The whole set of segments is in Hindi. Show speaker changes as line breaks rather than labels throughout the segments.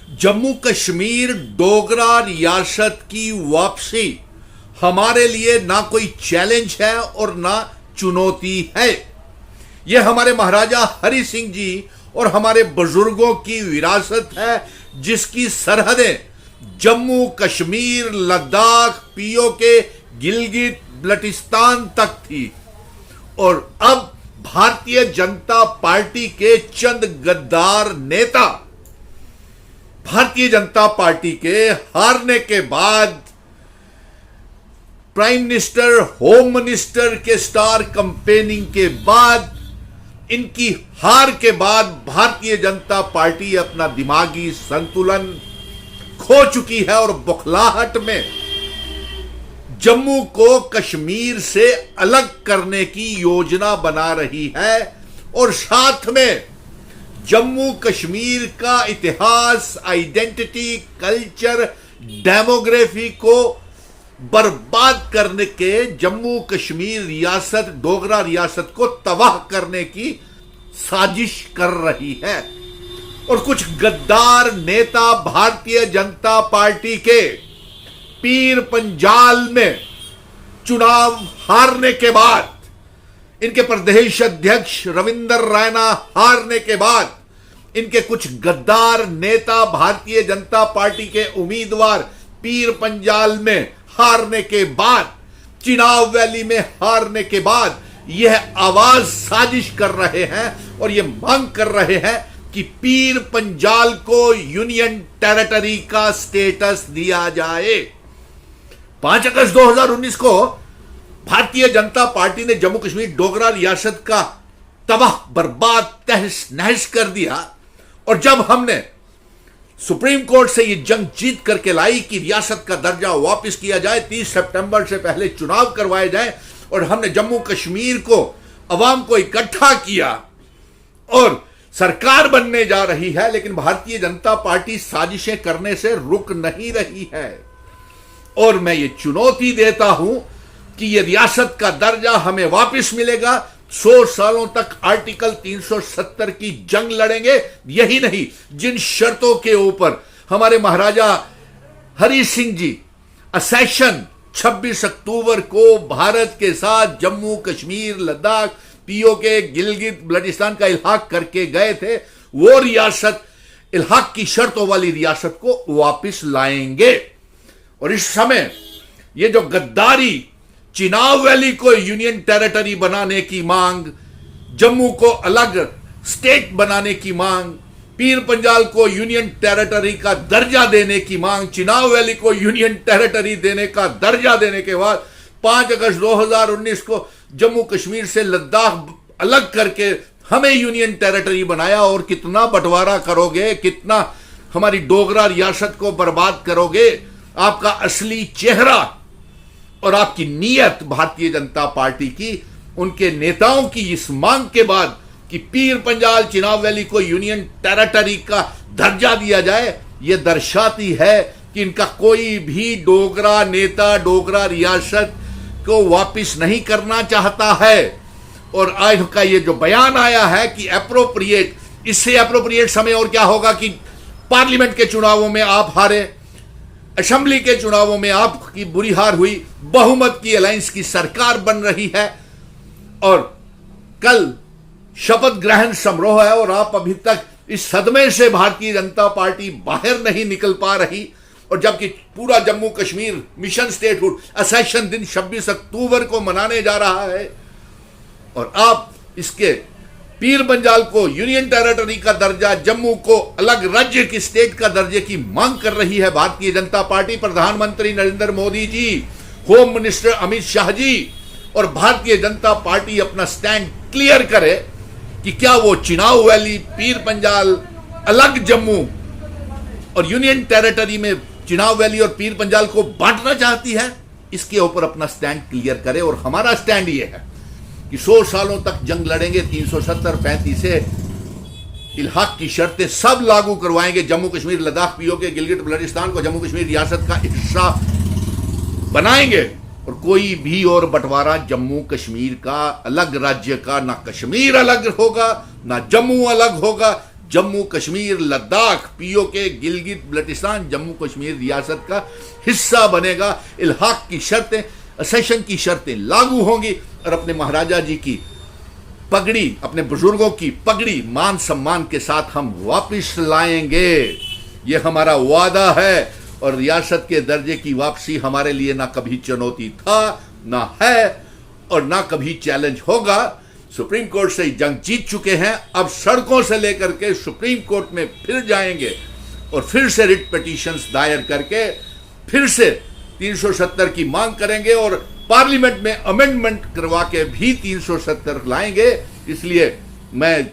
जम्मू कश्मीर डोगरा रियासत की वापसी हमारे लिए ना कोई चैलेंज है और ना चुनौती है। यह हमारे महाराजा हरि सिंह जी और हमारे बुजुर्गों की विरासत है, जिसकी सरहदें जम्मू कश्मीर, लद्दाख, पीओके, गिलगित बल्टिस्तान तक थी। और अब भारतीय जनता पार्टी के चंद गद्दार नेता भारतीय जनता पार्टी के हारने के बाद, प्राइम मिनिस्टर, होम मिनिस्टर के स्टार कैंपेनिंग के बाद, इनकी हार के बाद भारतीय जनता पार्टी अपना दिमागी संतुलन खो चुकी है और बौखलाहट में जम्मू को कश्मीर से अलग करने की योजना बना रही है। और साथ में जम्मू कश्मीर का इतिहास, आइडेंटिटी, कल्चर, डेमोग्राफी को बर्बाद करने के, जम्मू कश्मीर रियासत, डोगरा रियासत को तबाह करने की साजिश कर रही है। और कुछ गद्दार नेता भारतीय जनता पार्टी के पीर पंजाल में चुनाव हारने के बाद, इनके प्रदेश अध्यक्ष रविंदर रैना हारने के बाद, इनके कुछ गद्दार नेता भारतीय जनता पार्टी के उम्मीदवार पीर पंजाल में हारने के बाद, चिनाब वैली में हारने के बाद यह आवाज साजिश कर रहे हैं और यह मांग कर रहे हैं कि पीर पंजाल को यूनियन टेरिटरी का स्टेटस दिया जाए। 5 अगस्त 2019 को भारतीय जनता पार्टी ने जम्मू कश्मीर डोगरा रियासत का तबाह बर्बाद तहस नहस कर दिया। और जब हमने सुप्रीम कोर्ट से यह जंग जीत करके लाई कि रियासत का दर्जा वापस किया जाए, 30 सितंबर से पहले चुनाव करवाए जाए, और हमने जम्मू कश्मीर को, अवाम को इकट्ठा किया और सरकार बनने जा रही है, लेकिन भारतीय जनता पार्टी साजिशें करने से रुक नहीं रही है। और मैं ये चुनौती देता हूं कि यह रियासत का दर्जा हमें वापस मिलेगा। 100 सालों तक आर्टिकल 370 की जंग लड़ेंगे। यही नहीं, जिन शर्तों के ऊपर हमारे महाराजा हरि सिंह जी असेशन 26 अक्टूबर को भारत के साथ जम्मू कश्मीर, लद्दाख, पीओके, गिलगित बल्टिस्तान का इल्हाक करके गए थे, वो रियासत, इल्हाक की शर्तों वाली रियासत को वापस लाएंगे। और इस समय ये जो गद्दारी, चिनाब वैली को यूनियन टेरिटरी बनाने की मांग, जम्मू को अलग स्टेट बनाने की मांग, पीर पंजाल को यूनियन टेरिटरी का दर्जा देने की मांग, चिनाब वैली को यूनियन टेरिटरी देने का दर्जा देने के बाद 5 अगस्त 2019 को जम्मू कश्मीर से लद्दाख अलग करके हमें यूनियन टेरिटरी बनाया। और कितना बंटवारा करोगे, कितना हमारी डोगरा रियासत को बर्बाद करोगे। आपका असली चेहरा और आपकी नीयत भारतीय जनता पार्टी की, उनके नेताओं की इस मांग के बाद कि पीर पंजाल, चिनाब वैली को यूनियन टेरिटरी का दर्जा दिया जाए, यह दर्शाती है कि इनका कोई भी डोगरा नेता डोगरा रियासत को वापस नहीं करना चाहता है। और आज का ये जो बयान आया है कि एप्रोप्रिएट, इससे एप्रोप्रिएट समय और क्या होगा कि पार्लियामेंट के चुनावों में आप हारे, असेंबली के चुनावों में आपकी बुरी हार हुई, बहुमत की अलायंस की सरकार बन रही है और कल शपथ ग्रहण समारोह है और आप अभी तक इस सदमे से भारतीय जनता पार्टी बाहर नहीं निकल पा रही। और जबकि पूरा जम्मू कश्मीर मिशन स्टेटहुड असेशन दिन 26 अक्टूबर को मनाने जा रहा है और आप इसके पीर पंजाल को यूनियन टेरिटरी का दर्जा, जम्मू को अलग राज्य की स्टेट का दर्जे की मांग कर रही है भारतीय जनता पार्टी। प्रधानमंत्री नरेंद्र मोदी जी, होम मिनिस्टर अमित शाह जी और भारतीय जनता पार्टी अपना स्टैंड क्लियर करे कि क्या वो चिनाब वैली, पीर पंजाल, अलग जम्मू और यूनियन टेरिटरी में चिनाब वैली और पीर पंजाल को बांटना चाहती है। इसके ऊपर अपना स्टैंड क्लियर करे। और हमारा स्टैंड ये है कि 100 सालों तक जंग लड़ेंगे, 370-35 से इल्हाक की शर्तें सब लागू करवाएंगे। जम्मू कश्मीर, लद्दाख, पीओके, गिलगित बल्टिस्तान को जम्मू कश्मीर रियासत का हिस्सा बनाएंगे। और कोई भी और बंटवारा जम्मू कश्मीर का, अलग राज्य का, ना कश्मीर अलग होगा, ना जम्मू अलग होगा। जम्मू कश्मीर लद्दाख पीओके गिलगित बल्टिस्तान जम्मू कश्मीर रियासत का हिस्सा बनेगा। इल्हाक की शर्तें, असेशन की शर्तें लागू होंगी और अपने महाराजा जी की पगड़ी, अपने बुजुर्गों की पगड़ी मान सम्मान के साथ हम वापस लाएंगे। ये हमारा वादा है और रियासत के दर्जे की वापसी हमारे लिए ना कभी चुनौती था, ना है और ना कभी चैलेंज होगा। सुप्रीम कोर्ट से जंग जीत चुके हैं, अब सड़कों से लेकर के सुप्रीम कोर्ट में फिर जाएंगे और फिर से रिट पिटीशंस दायर करके फिर से 370 की मांग करेंगे और पार्लियामेंट में अमेंडमेंट करवा के भी 370 लाएंगे। इसलिए मैं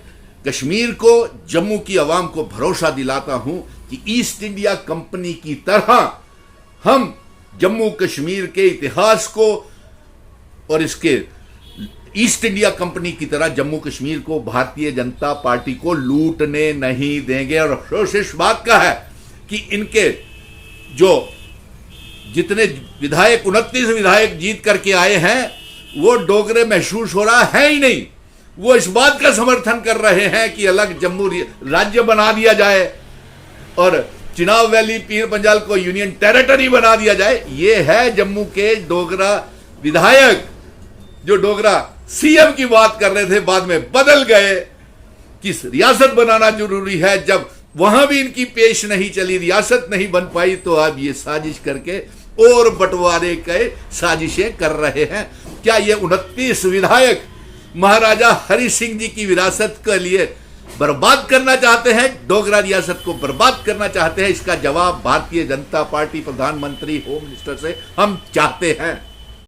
कश्मीर को, जम्मू की आवाम को भरोसा दिलाता हूं कि ईस्ट इंडिया कंपनी की तरह हम जम्मू कश्मीर के इतिहास को और इसके ईस्ट इंडिया कंपनी की तरह जम्मू कश्मीर को भारतीय जनता पार्टी को लूटने नहीं देंगे। और अफसोस इस बात का है कि इनके जो जितने विधायक 29 विधायक जीत करके आए हैं वो डोगरे महसूस हो रहा है ही नहीं। वो इस बात का समर्थन कर रहे हैं कि अलग जम्मू राज्य बना दिया जाए और चिनाब वैली पीर पंजाल को यूनियन टेरिटरी बना दिया जाए। ये है जम्मू के डोगरा विधायक जो डोगरा सीएम की बात कर रहे थे, बाद में बदल गए कि रियासत बनाना जरूरी है। जब वहां भी इनकी पेश नहीं चली, रियासत नहीं बन पाई, तो अब ये साजिश करके और बंटवारे के साजिशें कर रहे हैं। क्या ये 29 विधायक महाराजा हरि सिंह जी की विरासत के लिए बर्बाद करना चाहते हैं, डोगरा रियासत को बर्बाद करना चाहते हैं? इसका जवाब भारतीय जनता पार्टी, प्रधानमंत्री, होम मिनिस्टर से हम चाहते हैं।